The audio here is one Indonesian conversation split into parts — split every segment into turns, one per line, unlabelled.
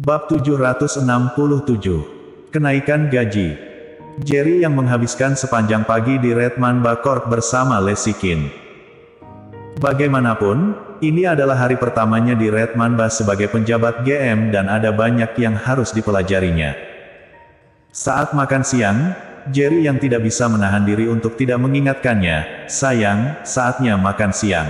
Bab 767. Kenaikan gaji. Jerry yang menghabiskan sepanjang pagi di Red Mamba Corp bersama Lesikin. Bagaimanapun, ini adalah hari pertamanya di Red Mamba sebagai penjabat GM dan ada banyak yang harus dipelajarinya. Saat makan siang, Jerry yang tidak bisa menahan diri untuk tidak mengingatkannya, "Sayang, saatnya makan siang."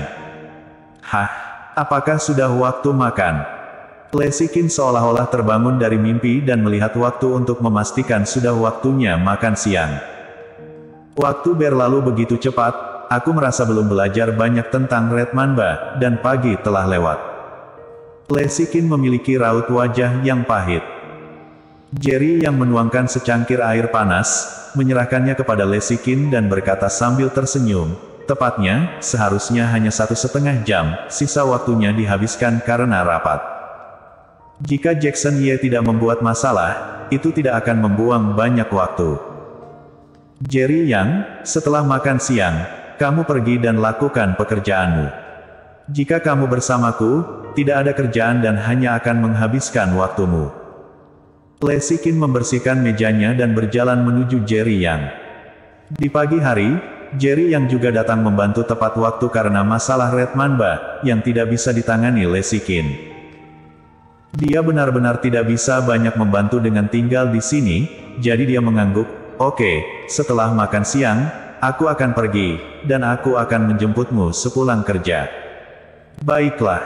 "Hah? Apakah sudah waktu makan?" Lesikin seolah-olah terbangun dari mimpi dan melihat waktu untuk memastikan sudah waktunya makan siang. "Waktu berlalu begitu cepat, aku merasa belum belajar banyak tentang Red Mamba, dan pagi telah lewat." Lesikin memiliki raut wajah yang pahit. Jerry yang menuangkan secangkir air panas, menyerahkannya kepada Lesikin dan berkata sambil tersenyum, "Tepatnya, seharusnya hanya 1,5 jam, sisa waktunya dihabiskan karena rapat. Jika Jackson Ye tidak membuat masalah, itu tidak akan membuang banyak waktu." "Jerry Yang, setelah makan siang, kamu pergi dan lakukan pekerjaanmu. Jika kamu bersamaku, tidak ada kerjaan dan hanya akan menghabiskan waktumu." Lesikin membersihkan mejanya dan berjalan menuju Jerry Yang. Di pagi hari, Jerry Yang juga datang membantu tepat waktu karena masalah Red Mamba, yang tidak bisa ditangani Lesikin. Dia benar-benar tidak bisa banyak membantu dengan tinggal di sini, jadi dia mengangguk, "Oke, setelah makan siang, aku akan pergi, dan aku akan menjemputmu sepulang kerja." "Baiklah."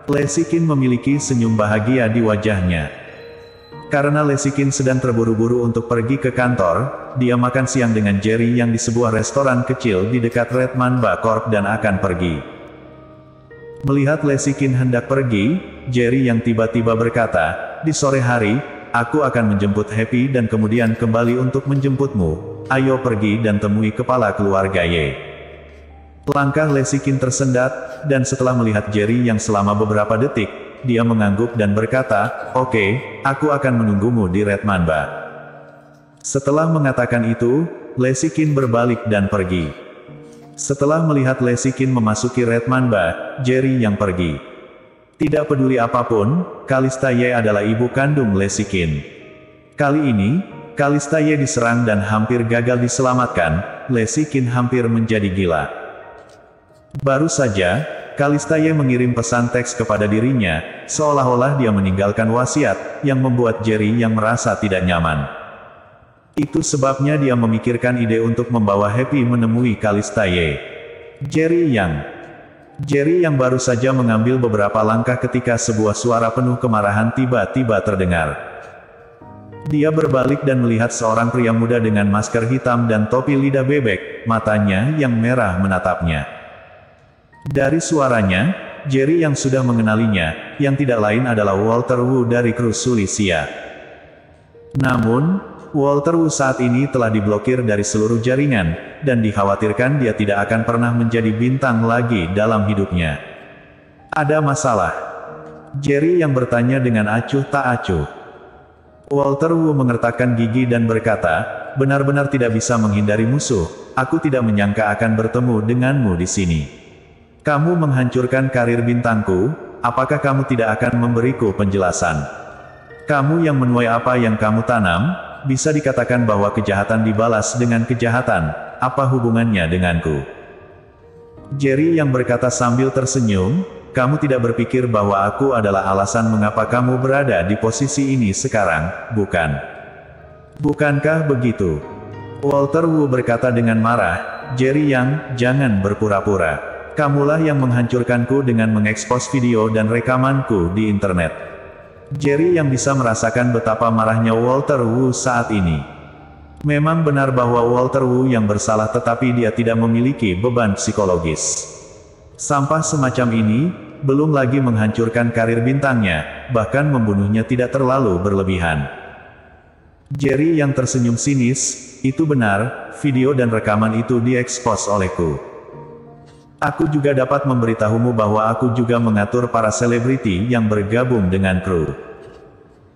Lesikin memiliki senyum bahagia di wajahnya. Karena Lesikin sedang terburu-buru untuk pergi ke kantor, dia makan siang dengan Jerry yang di sebuah restoran kecil di dekat Red Mamba Corp dan akan pergi. Melihat Lesikin hendak pergi, Jerry yang tiba-tiba berkata, "Di sore hari, aku akan menjemput Happy dan kemudian kembali untuk menjemputmu. Ayo pergi dan temui kepala keluarga Ye." Langkah Lesikin tersendat, dan setelah melihat Jerry yang selama beberapa detik, dia mengangguk dan berkata, "Oke, aku akan menunggumu di Red Mamba." Setelah mengatakan itu, Lesikin berbalik dan pergi. Setelah melihat Lesikin memasuki Red Mamba, Jerry yang pergi. Tidak peduli apapun, Kalista Ye adalah ibu kandung Lesikin. Kali ini, Kalista Ye diserang dan hampir gagal diselamatkan, Lesikin hampir menjadi gila. Baru saja, Kalista Ye mengirim pesan teks kepada dirinya, seolah-olah dia meninggalkan wasiat, yang membuat Jerry yang merasa tidak nyaman. Itu sebabnya dia memikirkan ide untuk membawa Happy menemui Kalista Ye. Jerry yang baru saja mengambil beberapa langkah ketika sebuah suara penuh kemarahan tiba-tiba terdengar. Dia berbalik dan melihat seorang pria muda dengan masker hitam dan topi lidah bebek, matanya yang merah menatapnya. Dari suaranya, Jerry yang sudah mengenalinya, yang tidak lain adalah Walter Wu dari kru Sulisia. Namun, Walter Wu saat ini telah diblokir dari seluruh jaringan, dan dikhawatirkan dia tidak akan pernah menjadi bintang lagi dalam hidupnya. "Ada masalah?" Jerry yang bertanya dengan acuh tak acuh. Walter Wu mengertakkan gigi dan berkata, "Benar-benar tidak bisa menghindari musuh, aku tidak menyangka akan bertemu denganmu di sini. Kamu menghancurkan karir bintangku, apakah kamu tidak akan memberiku penjelasan? Kamu yang menuai apa yang kamu tanam? Bisa dikatakan bahwa kejahatan dibalas dengan kejahatan, apa hubungannya denganku?" Jerry yang berkata sambil tersenyum, "Kamu tidak berpikir bahwa aku adalah alasan mengapa kamu berada di posisi ini sekarang, bukan? Bukankah begitu?" Walter Wu berkata dengan marah, "Jerry Yang, jangan berpura-pura. Kamulah yang menghancurkanku dengan mengekspos video dan rekamanku di internet." Jerry yang bisa merasakan betapa marahnya Walter Wu saat ini. Memang benar bahwa Walter Wu yang bersalah tetapi dia tidak memiliki beban psikologis. Sampah semacam ini, belum lagi menghancurkan karir bintangnya, bahkan membunuhnya tidak terlalu berlebihan. Jerry yang tersenyum sinis, "Itu benar, video dan rekaman itu diekspos olehku. Aku juga dapat memberitahumu bahwa aku juga mengatur para selebriti yang bergabung dengan kru.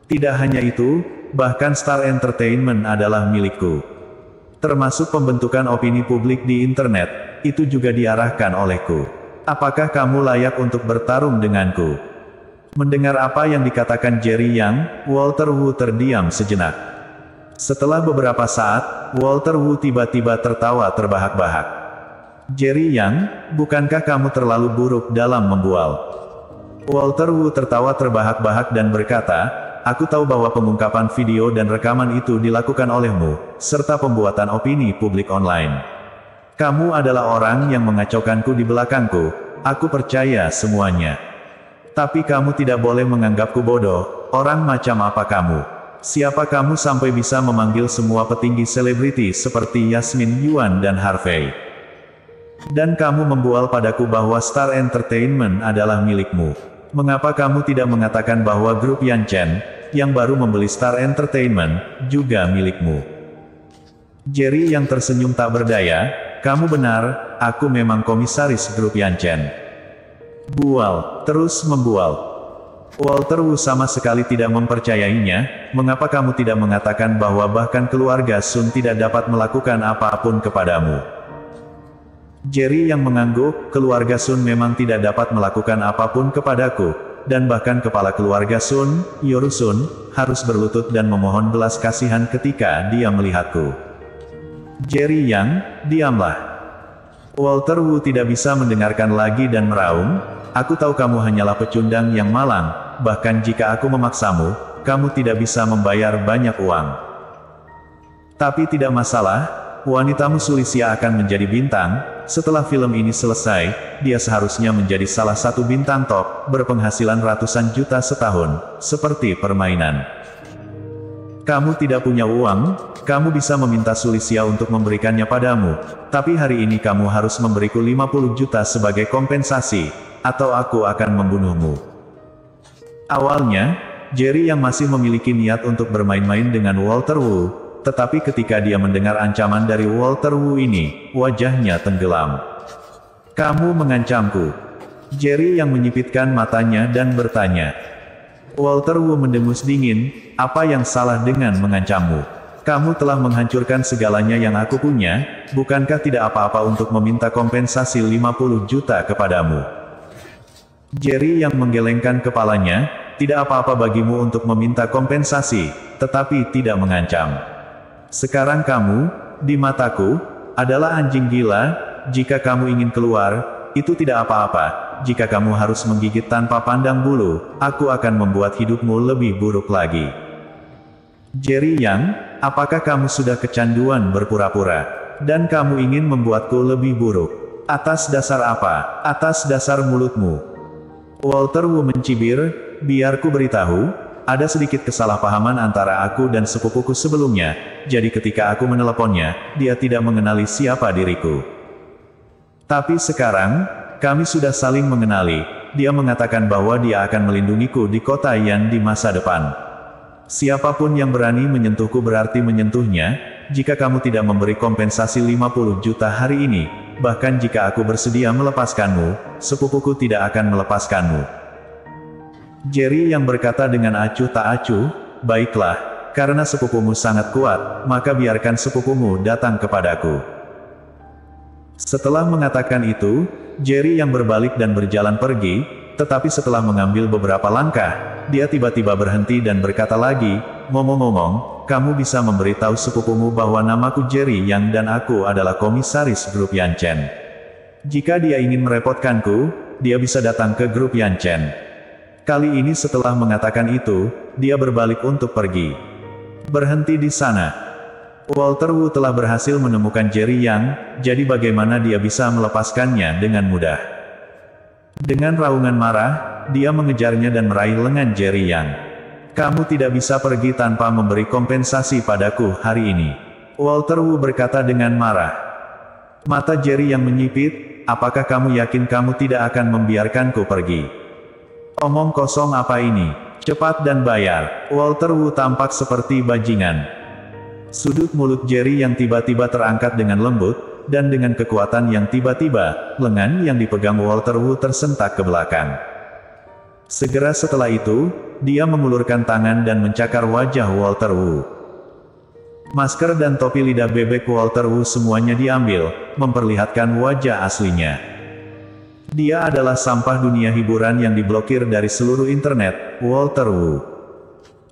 Tidak hanya itu, bahkan Star Entertainment adalah milikku. Termasuk pembentukan opini publik di internet, itu juga diarahkan olehku. Apakah kamu layak untuk bertarung denganku?" Mendengar apa yang dikatakan Jerry Yang, Walter Wu terdiam sejenak. Setelah beberapa saat, Walter Wu tiba-tiba tertawa terbahak-bahak. Jerry Yang, bukankah kamu terlalu buruk dalam membual? Walter Wu tertawa terbahak-bahak dan berkata, aku tahu bahwa pengungkapan video dan rekaman itu dilakukan olehmu, serta pembuatan opini publik online. Kamu adalah orang yang mengacaukanku di belakangku, aku percaya semuanya. Tapi kamu tidak boleh menganggapku bodoh, orang macam apa kamu? Siapa kamu sampai bisa memanggil semua petinggi selebriti seperti Yasmin Yuan dan Harvey? Dan kamu membual padaku bahwa Star Entertainment adalah milikmu. Mengapa kamu tidak mengatakan bahwa grup Yanchen, yang baru membeli Star Entertainment, juga milikmu? Jerry yang tersenyum tak berdaya, kamu benar, aku memang komisaris grup Yanchen. Bual, terus membual. Walter Wu sama sekali tidak mempercayainya, mengapa kamu tidak mengatakan bahwa bahkan keluarga Sun tidak dapat melakukan apapun kepadamu? Jerry yang mengangguk, keluarga Sun memang tidak dapat melakukan apapun kepadaku, dan bahkan kepala keluarga Sun, Yoru Sun, harus berlutut dan memohon belas kasihan ketika dia melihatku. Jerry Yang, diamlah. Walter Wu tidak bisa mendengarkan lagi dan meraung, aku tahu kamu hanyalah pecundang yang malang, bahkan jika aku memaksamu, kamu tidak bisa membayar banyak uang. Tapi tidak masalah, wanitamu Sulisia akan menjadi bintang, setelah film ini selesai, dia seharusnya menjadi salah satu bintang top, berpenghasilan ratusan juta setahun, seperti permainan. Kamu tidak punya uang, kamu bisa meminta Sulisia untuk memberikannya padamu, tapi hari ini kamu harus memberiku 50 juta sebagai kompensasi, atau aku akan membunuhmu. Awalnya, Jerry yang masih memiliki niat untuk bermain-main dengan Walter Wu, tetapi ketika dia mendengar ancaman dari Walter Wu ini, wajahnya tenggelam. Kamu mengancamku. Jerry yang menyipitkan matanya dan bertanya. Walter Wu mendengus dingin, apa yang salah dengan mengancammu? Kamu telah menghancurkan segalanya yang aku punya, bukankah tidak apa-apa untuk meminta kompensasi 50 juta kepadamu? Jerry yang menggelengkan kepalanya, tidak apa-apa bagimu untuk meminta kompensasi, tetapi tidak mengancam. Sekarang kamu, di mataku, adalah anjing gila, jika kamu ingin keluar, itu tidak apa-apa, jika kamu harus menggigit tanpa pandang bulu, aku akan membuat hidupmu lebih buruk lagi. Jerry Yang, apakah kamu sudah kecanduan berpura-pura? Dan kamu ingin membuatku lebih buruk? Atas dasar apa? Atas dasar mulutmu. Walter Wu mencibir, biar ku beritahu, ada sedikit kesalahpahaman antara aku dan sepupuku sebelumnya, jadi ketika aku meneleponnya, dia tidak mengenali siapa diriku. Tapi sekarang, kami sudah saling mengenali, dia mengatakan bahwa dia akan melindungiku di kota Yan di masa depan. Siapapun yang berani menyentuhku berarti menyentuhnya, jika kamu tidak memberi kompensasi 50 juta hari ini, bahkan jika aku bersedia melepaskanmu, sepupuku tidak akan melepaskanmu. Jerry yang berkata dengan acuh tak acuh, baiklah, karena sepupumu sangat kuat, maka biarkan sepupumu datang kepadaku. Setelah mengatakan itu, Jerry yang berbalik dan berjalan pergi, tetapi setelah mengambil beberapa langkah, dia tiba-tiba berhenti dan berkata lagi, ngomong-ngomong, kamu bisa memberitahu sepupumu bahwa namaku Jerry Yang dan aku adalah komisaris grup Yanchen. Jika dia ingin merepotkanku, dia bisa datang ke grup Yanchen. Kali ini setelah mengatakan itu, dia berbalik untuk pergi. Berhenti di sana. Walter Wu telah berhasil menemukan Jerry Yang, jadi bagaimana dia bisa melepaskannya dengan mudah. Dengan raungan marah, dia mengejarnya dan meraih lengan Jerry Yang. Kamu tidak bisa pergi tanpa memberi kompensasi padaku hari ini. Walter Wu berkata dengan marah. Mata Jerry yang menyipit, apakah kamu yakin kamu tidak akan membiarkanku pergi? Omong kosong apa ini? Cepat dan bayar. Walter Wu tampak seperti bajingan. Sudut mulut Jerry yang tiba-tiba terangkat dengan lembut, dan dengan kekuatan yang tiba-tiba, lengan yang dipegang Walter Wu tersentak ke belakang. Segera setelah itu, dia mengulurkan tangan dan mencakar wajah Walter Wu. Masker dan topi lidah bebek Walter Wu semuanya diambil, memperlihatkan wajah aslinya. Dia adalah sampah dunia hiburan yang diblokir dari seluruh internet, Walter Wu.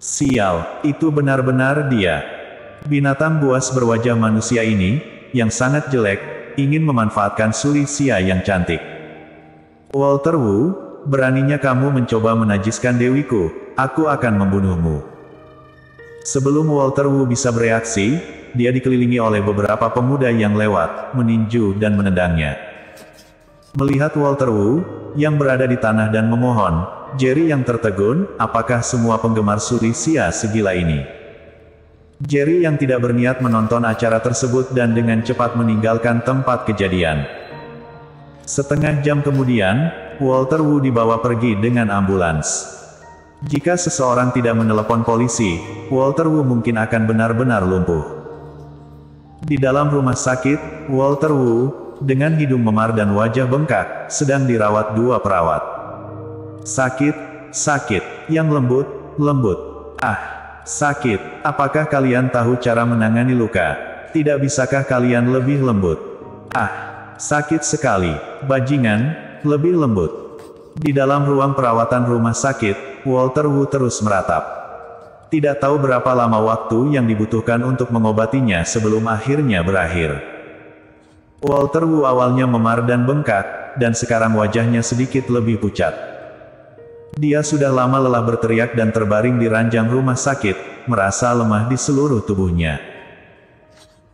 Sial, itu benar-benar dia. Binatang buas berwajah manusia ini, yang sangat jelek, ingin memanfaatkan Sulisia yang cantik. Walter Wu, beraninya kamu mencoba menajiskan dewiku, aku akan membunuhmu. Sebelum Walter Wu bisa bereaksi, dia dikelilingi oleh beberapa pemuda yang lewat, meninju dan menendangnya. Melihat Walter Wu, yang berada di tanah dan memohon, Jerry yang tertegun, apakah semua penggemar Sulisia segila ini? Jerry yang tidak berniat menonton acara tersebut dan dengan cepat meninggalkan tempat kejadian. Setengah jam kemudian, Walter Wu dibawa pergi dengan ambulans. Jika seseorang tidak menelepon polisi, Walter Wu mungkin akan benar-benar lumpuh. Di dalam rumah sakit, Walter Wu, dengan hidung memar dan wajah bengkak, sedang dirawat dua perawat. Sakit, yang lembut. Ah, sakit. Apakah kalian tahu cara menangani luka? Tidak bisakah kalian lebih lembut? Ah, sakit sekali. Bajingan, lebih lembut. Di dalam ruang perawatan rumah sakit, Walter Wu terus meratap. Tidak tahu berapa lama waktu yang dibutuhkan untuk mengobatinya sebelum akhirnya berakhir. Walter Wu awalnya memar dan bengkak, dan sekarang wajahnya sedikit lebih pucat. Dia sudah lama lelah berteriak dan terbaring di ranjang rumah sakit, merasa lemah di seluruh tubuhnya.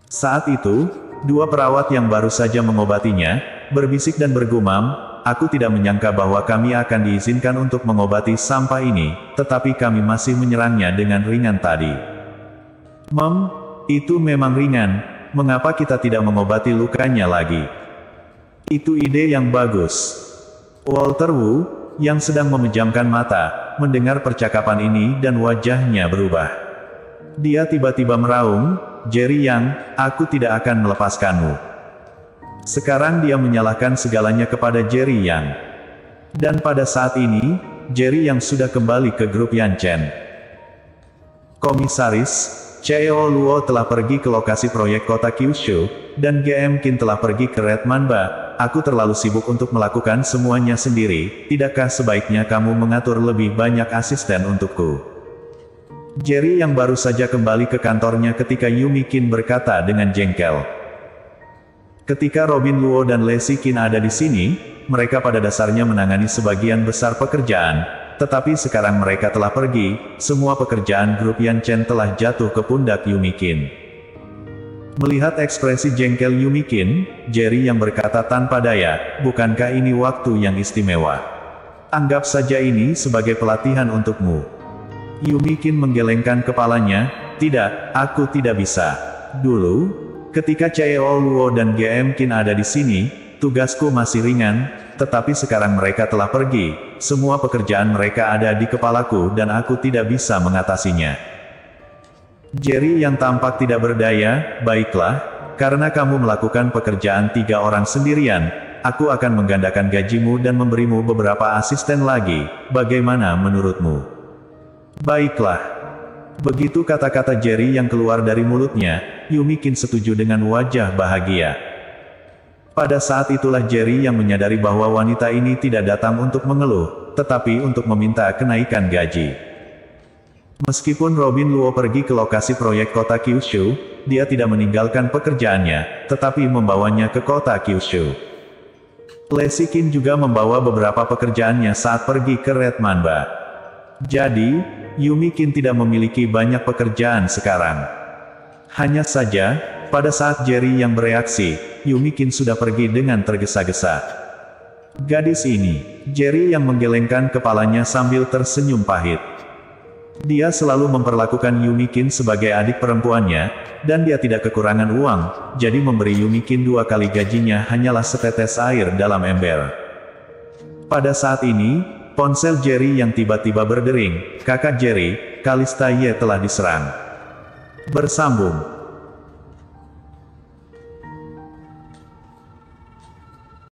Saat itu, dua perawat yang baru saja mengobatinya, berbisik dan bergumam, aku tidak menyangka bahwa kami akan diizinkan untuk mengobati sampah ini, tetapi kami masih menyerangnya dengan ringan tadi. Itu memang ringan. Mengapa kita tidak mengobati lukanya lagi? Itu ide yang bagus. Walter Wu, yang sedang memejamkan mata, mendengar percakapan ini dan wajahnya berubah. Dia tiba-tiba meraung, Jerry Yang, aku tidak akan melepaskanmu. Sekarang dia menyalahkan segalanya kepada Jerry Yang. Dan pada saat ini, Jerry Yang sudah kembali ke grup Yanchen. Komisaris Cheo Luo telah pergi ke lokasi proyek kota Kyushu, dan GM Qin telah pergi ke Red Mamba. Aku terlalu sibuk untuk melakukan semuanya sendiri, tidakkah sebaiknya kamu mengatur lebih banyak asisten untukku? Jerry yang baru saja kembali ke kantornya ketika Yumi Qin berkata dengan jengkel. Ketika Robin Luo dan Lacey Qin ada di sini, mereka pada dasarnya menangani sebagian besar pekerjaan. Tetapi sekarang mereka telah pergi, semua pekerjaan grup Yanchen telah jatuh ke pundak Yumi Qin. Melihat ekspresi jengkel Yumi Qin, Jerry yang berkata tanpa daya, bukankah ini waktu yang istimewa? Anggap saja ini sebagai pelatihan untukmu. Yumi Qin menggelengkan kepalanya, tidak, aku tidak bisa. Dulu, ketika Cheo Luo dan GM Qin ada di sini, tugasku masih ringan, tetapi sekarang mereka telah pergi, semua pekerjaan mereka ada di kepalaku dan aku tidak bisa mengatasinya. Jerry yang tampak tidak berdaya, baiklah, karena kamu melakukan pekerjaan 3 orang sendirian, aku akan menggandakan gajimu dan memberimu beberapa asisten lagi, bagaimana menurutmu? Baiklah. Begitu kata-kata Jerry yang keluar dari mulutnya, Yumi Qin setuju dengan wajah bahagia. Pada saat itulah Jerry yang menyadari bahwa wanita ini tidak datang untuk mengeluh, tetapi untuk meminta kenaikan gaji. Meskipun Robin Luo pergi ke lokasi proyek kota Kyushu, dia tidak meninggalkan pekerjaannya, tetapi membawanya ke kota Kyushu. Lacey Qin juga membawa beberapa pekerjaannya saat pergi ke Red Mamba. Jadi, Yumi Qin tidak memiliki banyak pekerjaan sekarang. Hanya saja, pada saat Jerry yang bereaksi, Yumi Qin sudah pergi dengan tergesa-gesa. Gadis ini, Jerry yang menggelengkan kepalanya sambil tersenyum pahit. Dia selalu memperlakukan Yumi Qin sebagai adik perempuannya, dan dia tidak kekurangan uang, jadi memberi Yumi Qin 2 kali gajinya hanyalah setetes air dalam ember. Pada saat ini, ponsel Jerry yang tiba-tiba berdering, kakak Jerry, Kalista Ye telah diserang. Bersambung.